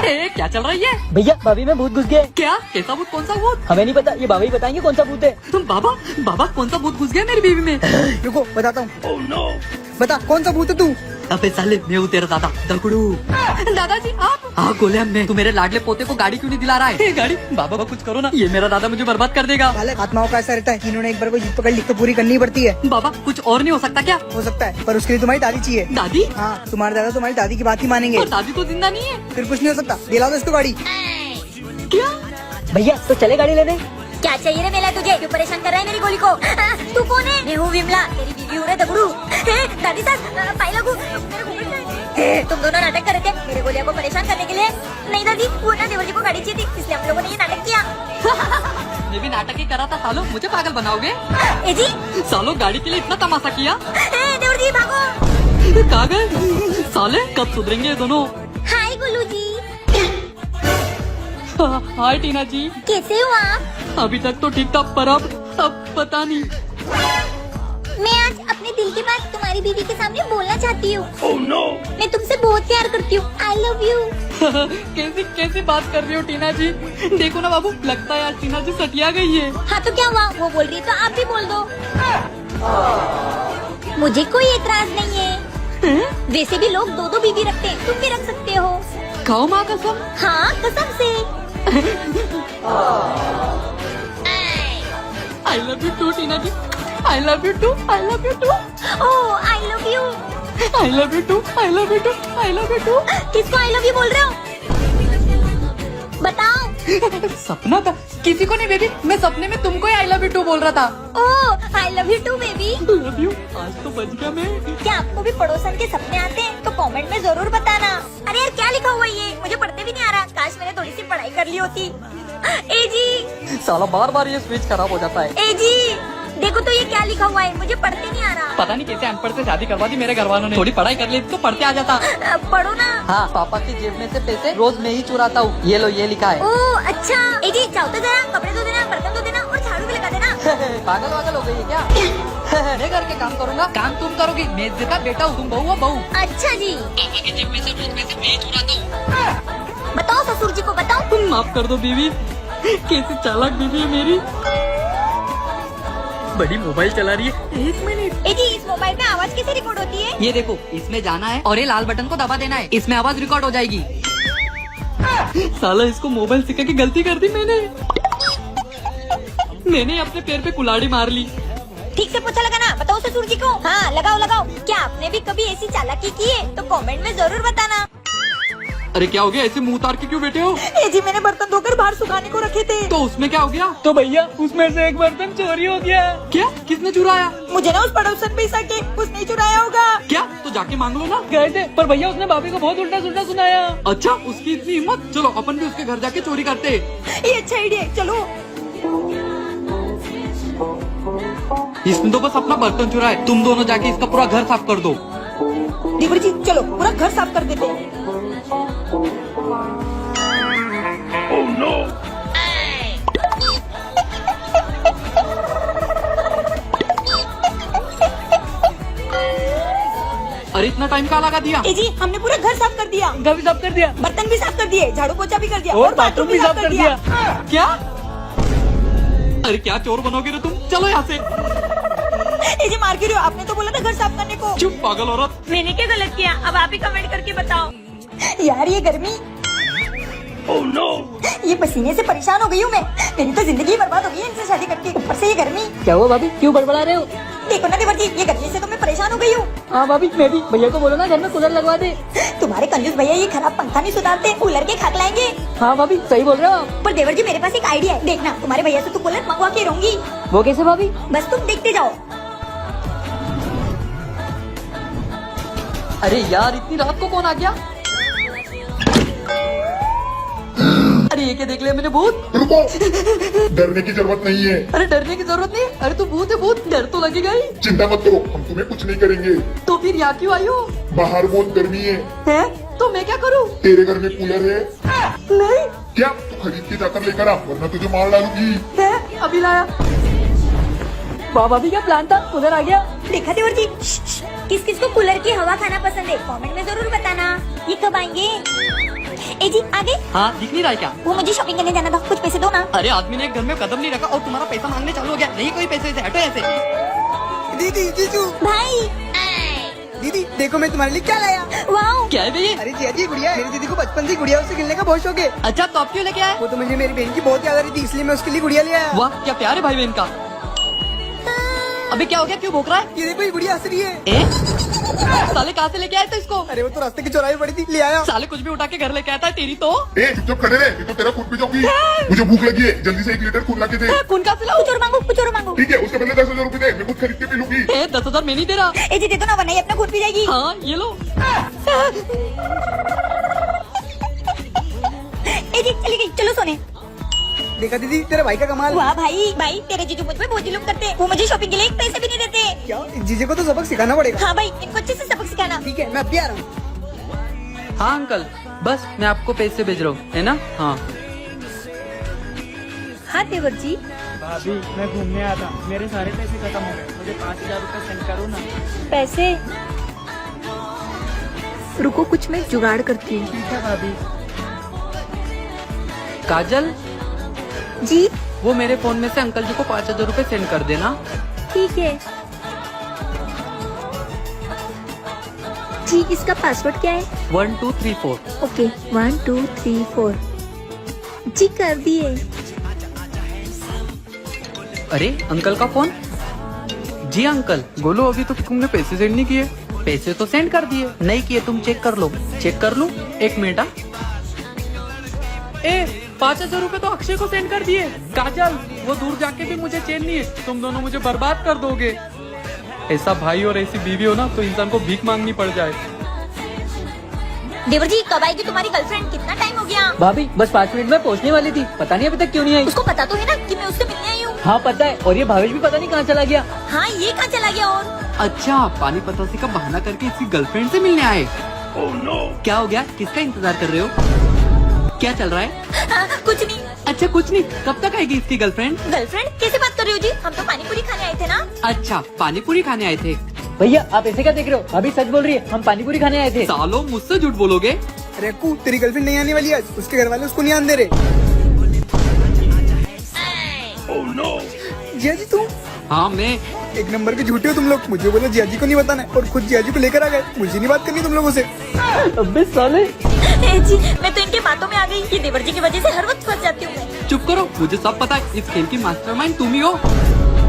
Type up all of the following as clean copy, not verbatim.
अरे क्या चल रही है भैया भाभी में भूत घुस गए। क्या? कैसा भूत? कौन सा भूत? हमें नहीं पता, ये बाबा ही बताएंगे कौन सा भूत है। तुम बाबा बाबा कौन सा भूत घुस गया मेरी बीवी में? रुको बताता हूँ। बता कौन सा भूत है तू? अबे साले मैं हूँ तेरा दादा दगड़ू। दादाजी आप? हाँ गोले हमने। तू मेरे लाडले पोते को गाड़ी क्यों नहीं दिला रहा है? गाड़ी बाबा कुछ करो ना, ये मेरा दादा मुझे बर्बाद कर देगा। साले आत्माओं का ऐसा रहता है, इन्होंने एक बार कोई जिद पकड़ ली तो पूरी करनी पड़ती है। बाबा कुछ और नहीं हो सकता क्या? हो सकता है, पर उसके लिए तुम्हारी दादी चाहिए। दादी? हाँ, तुम्हारे दादा तुम्हारी दादी की बात ही मानेंगे। और दादी तो जिंदा नहीं है। फिर कुछ नहीं हो सकता, दिला दो इसको गाड़ी। क्या? भैया तो चले गाड़ी लेने। क्या चाहिए रे मेला तुझे? क्यों परेशान कर रहा है मेरी गोली को? तू कौन है? मैं हूँ विमला, तेरी बीवी हूँ रे दगड़ू। दादी सास पाई लगू तुम दोनों नाटक कर रहे थे मेरे गोलिया को परेशान करने के लिए। नहीं दादी, वो ना देवर जी को गाड़ी चाहिए थी, इसलिए हम लोगों ने ये नाटक किया। मैं भी नाटक ही करा था। सालो मुझे पागल बनाओगे? ए जी सालो गाड़ी के लिए इतना तमाशा किया। देवर जी भागो। कहाँ गए साले? कब सुधरेंगे ये दोनों? हाय गुल्लू जी, हाय टीना जी। कैसे हो आप? अभी तक तो ठीक था, पर अब पता नहीं। मैं आज अपने दिल की बात तुम्हारी बीवी के सामने बोलना चाहती हूँ। मैं तुमसे बहुत प्यार करती हूँ। आई लव यू। कैसी कैसी बात कर रही हो टीना जी? देखो ना बाबू, लगता है आज टीना जी सटिया गई है। हाँ तो क्या हुआ, वो बोल रही है तो आप भी बोल दो। मुझे कोई एतराज नहीं है। वैसे भी लोग दो दो बीवी रखते हैं, तुम भी रख सकते हो। खाओ माँ कसम। हाँ कसम से। I love you too Tina ji. I love you too. I love you too. Oh I love you. I love you too. I love you too. I love you too. किसको आई लव यू बोल रहे हो? बताओ। सपना था, किसी को नहीं बेबी, मैं सपने में तुमको ही आई लव यू टू बोल रहा था। Oh I love you too baby. Love you. आज तो बच गया मैं। क्या आपको भी पड़ोसन के सपने आते हैं? तो कमेंट में जरूर बताना। अरे यार क्या लिखा हुआ है ये? मुझे पढ़ते भी नहीं आ रहा। काश मैंने थोड़ी सी पढ़ाई कर ली होती। ए जी साला बार बार ये स्विच खराब हो जाता है। ए जी देखो तो ये क्या लिखा हुआ है, मुझे पढ़ते नहीं आ रहा। पता नहीं कैसे अनपढ़ से शादी करवा दी मेरे घर वालों ने। थोड़ी पढ़ाई कर ली तो पढ़ते आ जाता। पढ़ो ना। हाँ, पापा की जेब में से पैसे रोज मैं ही चुराता हूँ। ये लो, ये लिखा है। ओह अच्छा। ए जी जाओ तो जरा, कपड़े धो देना, बर्तन धो देना और झाड़ू भी लगा देना। पागल वागल हो गई है क्या? मैं घर के काम करूँगा, काम तुम करोगी। मैं इसका बेटा हूँ, तुम बहू हो बहू। अच्छा जी। पापा की जेब में से रोज पैसे मैं ही चुराता हूँ। बताओ ससुर जी को बताओ। तुम माफ कर दो बीवी, कैसी चालाक बीवी है मेरी। बड़ी मोबाइल चला रही है। एक मिनट। ए जी इस मोबाइल में आवाज कैसे रिकॉर्ड होती है? ये देखो, इसमें जाना है और ये लाल बटन को दबा देना है, इसमें आवाज रिकॉर्ड हो जाएगी। साला इसको मोबाइल सिखा के गलती कर दी मैंने अपने पैर पे कुल्हाड़ी मार ली। ठीक से पोछा लगाना, बताओ ससुर जी को। हाँ लगाओ लगाओ। क्या आपने भी कभी ऐसी चालाकी की है? तो कमेंट में जरूर बताना। अरे क्या हो गया, ऐसे मुंह उतार के क्यों बैठे हो? ए जी मैंने बर्तन धोकर बाहर सुखाने को रखे थे। तो उसमें क्या हो गया? तो भैया उसमें से एक बर्तन चोरी हो गया। क्या? किसने चुराया? मुझे ना उस पड़ोसन पे सके उसने ही चुराया होगा। क्या? तो जाके मांग लो ना। गए थे, पर भैया उसने भाभी को बहुत उल्टा सुल्टा सुनाया। अच्छा, उसकी इतनी हिम्मत। चलो अपन भी उसके घर जाके चोरी करते। ये अच्छा आइडिया है, चलो। इसने तो बस अपना बर्तन चुराया है, तुम दोनों जाके इसका पूरा घर साफ कर दो। देवर जी चलो पूरा घर साफ कर देते हैं। अरे इतना टाइम कहाँ लगा दिया? ए जी हमने पूरा घर साफ कर दिया, घर भी साफ कर दिया बर्तन भी साफ कर दिए, झाड़ू पोछा भी कर दिया और बाथरूम भी साफ कर दिया। क्या? अरे क्या चोर बनोगे रे तुम? चलो यहाँ से। ए जी मार क्यों रहे हो? आपने तो बोला था घर साफ करने को। चुप पागल औरत। मैंने क्या गलत किया? अब आप ही कमेंट करके बताओ। यार ये गर्मी। ये पसीने से परेशान हो गई हूँ मैं। मेरी तो जिंदगी बर्बाद हो गई है इनसे शादी करके, ऊपर से ये गर्मी। क्या हुआ भाभी, क्यों बड़बड़ा रहे हो? देखो ना देवर जी, ये गर्मी से तो मैं परेशान हो गई हूँ। हाँ भाभी, मैं भी। भैया को बोलो ना घर में कूलर लगवा दे। तुम्हारे कंजूस भैया ये खराब पंखा नहीं सुधारते, कूलर के खाक लाएंगे। हाँ भाभी सही बोल रहे हो आप। पर देवर जी मेरे पास एक आइडिया है, देखना तुम्हारे भैया से तो कूलर मंगवा के रहूंगी। वो कैसे भाभी? बस तुम देखते जाओ। अरे यार, इतनी रात को कौन आ गया? अरे ये क्या देख लिया मैंने? भूत। रुको, डरने की जरूरत नहीं है। अरे डरने की जरूरत नहीं। अरे तू भूत है, भूत, डर तो लगेगा ही। चिंता मत करो, हम तुम्हें कुछ नहीं करेंगे। तो फिर यहाँ क्यों आई हो? बाहर बहुत गर्मी है। तो मैं क्या करूँ? तेरे घर में कूलर है नहीं क्या? तो खरीद के जाकर लेकर आ, वरना तुझे मार डालूंगी। है, अभी लाया। वाह भाभी, क्या प्लान था, उधर आ गया। देखा देवर जी? किस किस को कूलर की हवा खाना पसंद है? कमेंट में जरूर बताना। ये कब आएंगे? ए जी आगे हाँ दिख नहीं रहा है क्या? वो मुझे शॉपिंग करने जाना था, कुछ पैसे दो ना। अरे आदमी ने एक घर में कदम नहीं रखा और तुम्हारा पैसा मांगने चालू हो गया। नहीं कोई पैसे से हटो ऐसे। दीदी जीजू भाई दीदी देखो मैं तुम्हारे लिए क्या लाया। वाओ क्या है भैया? अरे जिया जी गुड़िया है। मेरी दीदी को बचपन से गुड़िया से खेलने का बहुत शौक है। अच्छा तो आप क्यों लेके आए? वो तो मुझे मेरी बहन की बहुत याद आ रही थी, इसलिए मैं उसके लिए गुड़िया ले आया। वाह क्या प्यार है भाई बहन का। अबे क्या हो गया, क्यों भौंक रहा है? ये देखो ये गुड़िया हंस रही है। साले कहाँ से लेके आए थे इसको? अरे वो तो रास्ते की चौराहे पड़ी थी, ले आया। साले कुछ भी उठा के घर लेके आता है। तेरी तो ए चुपचाप खड़े रहे, ये तो तेरा खून पी जाऊंगी। मुझे भूख लगी है, जल्दी से 1 लीटर खून ला के दे। खून का सिला। कुछ और मांगो, कुछ और मांगो। ठीक है, उसके पहले 10,000 रुपए दे, मैं कुछ खरीद के पी लूंगी। 10,000 मैं नहीं दे रहा। ए जी दे दो ना, वरना ये अपना खून पी जाएगी। हाँ ये लो। ए जी चली गई, चलो सोने। देखा दीदी तेरे भाई का कमाल। वाह भाई भाई तेरे जीजू मुझ पे बहुत जुल्म करते, वो मुझे शॉपिंग के लिए 1 पैसे भी नहीं देते। क्या जीजे को तो सबक सिखाना पड़ेगा। हाँ भाई इनको अच्छे से सबक सिखाना। ठीक है मैं अब भी आ रहा हूँ। हाँ अंकल बस मैं आपको पैसे भेज रहा हूँ, है ना? हाँ हाँ देवर जी। भाभी मैं घूमने आया था, मेरे सारे पैसे खत्म हो गए, मुझे 5,000 रुपए सेंड करो ना। पैसे रुको, कुछ मैं जुगाड़ करती हूँ। ठीक है भाभी। काजल जी वो मेरे फोन में से अंकल जी को 5,000 रुपए सेंड कर देना। ठीक है जी। इसका पासवर्ड क्या है? 1 2 3 4। ओके 1 2 3 4 जी कर दिए। अरे अंकल का फोन। जी अंकल बोलो। अभी तो तुमने पैसे सेंड नहीं किए। पैसे तो सेंड कर दिए। नहीं किए तुम चेक कर लो। चेक कर लो 1 मिनट। ए 5,000 रुपए तो अक्षय को सेंड कर दिए। काजल वो दूर जाके भी मुझे चैन नहीं है। तुम दोनों मुझे बर्बाद कर दोगे। ऐसा भाई और ऐसी बीवी हो ना तो इंसान को भीख मांगनी पड़ जाए। देवर जी कब आएगी तुम्हारी गर्लफ्रेंड? कितना टाइम हो गया? भाभी बस 5 मिनट में पहुँचने वाली थी, पता नहीं अभी तक क्यों नहीं आई। उसको पता तो है ना कि मैं उससे मिलने आई हूँ। हाँ पता है, और ये भावेश भी पता नहीं कहाँ चला गया। हाँ ये कहाँ चला गया? और अच्छा पानीपत का बहाना करके इसकी गर्लफ्रेंड से मिलने आए। क्या हो गया? किसका इंतजार कर रहे हो? क्या चल रहा है? कुछ नहीं। अच्छा कुछ नहीं। कब तक आएगी इसकी गर्लफ्रेंड? गर्लफ्रेंड कैसे बात कर रही हो जी? हम तो पानी पूरी खाने आए थे ना। अच्छा पानी पूरी खाने आए थे। भैया आप ऐसे क्या देख रहे हो? भाभी सच बोल रही है, हम पानी पूरी खाने आए थे। सालों मुझसे झूठ बोलोगे? अरे अक्कू तेरी गर्लफ्रेंड नहीं आने वाली आज, उसके घर वाले उसको नहीं आने दे रहे। जिया जी तुम हाँ मैं। एक नंबर के झूठे हो तुम लोग। मुझे बोला जिया जी को नहीं बताना है और खुद जिया जी को लेकर आ गए। मुझे नहीं बात करनी तुम लोगों से। अबे साले। ए जी मैं तो इनके बातों में आ गई। ये देवर जी की वजह से हर वक्त फंस जाती हूँ मैं। चुप करो, मुझे सब पता है। इस खेल की मास्टरमाइंड तुम ही हो।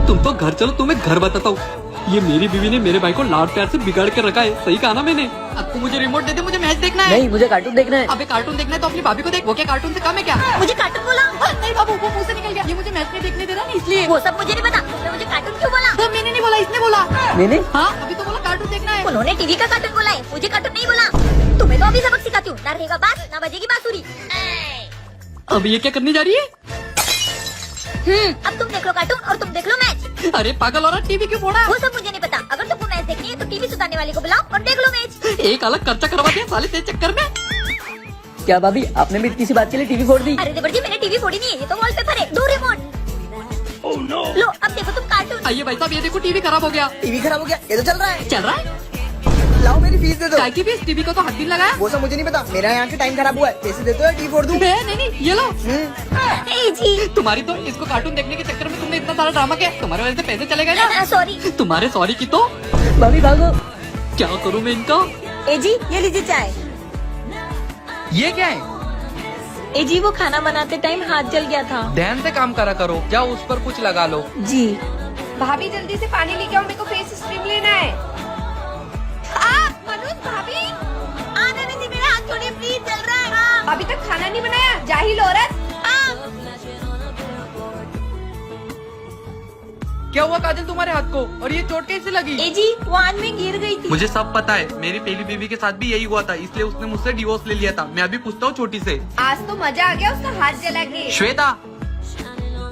तुम तो घर चलो, तुम्हें घर बताता हूँ। ये मेरी बीवी ने मेरे भाई को लाड प्यार से बिगाड़ के रखा है। सही कहा ना मैंने? अब तू मुझे रिमोट दे दे, मुझे मैच देखना है। नहीं मुझे कार्टून देखना है। अबे कार्टून देखना है तो अपनी भाभी को देख। वो क्या कार्टून से कम है क्या? मुझे कार्टून बोला? नहीं बाबू वो मुंह से निकल गया। ये मुझे मैच नहीं देखने दे रहा ना इसलिए। वो सब मुझे नहीं पता। तुमने मुझे कार्टून क्यों बोला? मैंने नहीं बोला, इसने बोला। मैंने? हाँ अभी तो बोला कार्टून देखना है। उन्होंने टीवी का कार्टून बोला है, मुझे कार्टून नहीं बोला। तुम्हें तो अभी सबक सिखाती हूँ। ना रहेगा बात ना बजेगी बांसुरी। अब ये क्या करने जा रही है? अब तुम देख लो कार्टून और तुम देख लो मैच। अरे पागल औरत टीवी क्यों फोड़ा? वो सब मुझे नहीं पता। अगर तुमको मैच देखनी है तो टीवी सुधारने वाले को बुलाओ और देख लो मैच। एक अलग खर्चा करवा दिया साले तेरे चक्कर में। क्या भाभी आपने भी इतनी सी बात के लिए टीवी फोड़ दी? अरे देवर जी मैंने टीवी फोड़ी नहीं है, ये तो वॉलपेपर है। दो रिमोट। लो अब देखो तुम कार्टून। आइए भाई साहब ये देखो टीवी खराब हो गया। टीवी खराब हो गया? ये तो चल रहा है। चल रहा है? लाओ मेरी फीस दे दो। काय की फीस? टीवी को तो हाथ दिन लगाया। वो सब मुझे नहीं पता, मेरा यहाँ के टाइम खराब हुआ है। पैसे देते हो टीवी फोड़ दूँ? नहीं ये लो। ए जी तुम्हारी तो इसको कार्टून देखने के चक्कर में तुमने इतना सारा ड्रामा किया। तुम्हारे वजह से पैसे चले गए ना। सॉरी। तुम्हारे सॉरी की तो भाभी भागो। क्या करूँ मैं इनका? ए जी ये लीजिए चाय। ये क्या है? ए जी वो खाना बनाते टाइम हाथ जल गया था। ध्यान से काम करा करो। जाओ उस पर कुछ लगा लो। जी भाभी जल्दी से पानी लेके आओ, मेरे को फेस क्रीम लेना है। मनोज भाभी आने दीजिए, मेरा हाथ छोड़िए प्लीज, जल रहा है। हाँ। अभी तक खाना नहीं बनाया, जाहिल औरत। क्या हुआ काजल तुम्हारे हाथ को? और ये चोट कैसे लगी? ए जी वो आज में गिर गई थी। मुझे सब पता है। मेरी पहली बीवी के साथ भी यही हुआ था, इसलिए उसने मुझसे डिवोर्स ले लिया था। मैं अभी पूछता हूँ छोटी से। आज तो मजा आ गया उसका हाथ जला के। श्वेता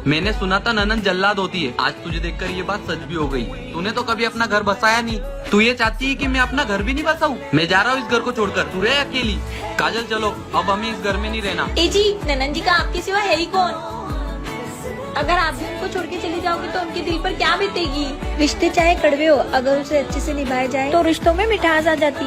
मैंने सुना था ननद जल्लाद होती है। आज तुझे देखकर ये बात सच भी हो गई। तूने तो कभी अपना घर बसाया नहीं। तू ये चाहती है कि मैं अपना घर भी नहीं बसाऊं? मैं जा रहा हूँ इस घर को छोड़कर। तू रहे अकेली। काजल चलो, अब हमें इस घर में नहीं रहना। ए जी ननन जी का आपके सिवा है ही कौन? अगर आप भी उनको छोड़ के चली जाओगे तो उनके दिल पर क्या बीतेगी? रिश्ते चाहे कड़वे हो, अगर उसे अच्छे से निभाए जाए तो रिश्तों में मिठास आ जाती है।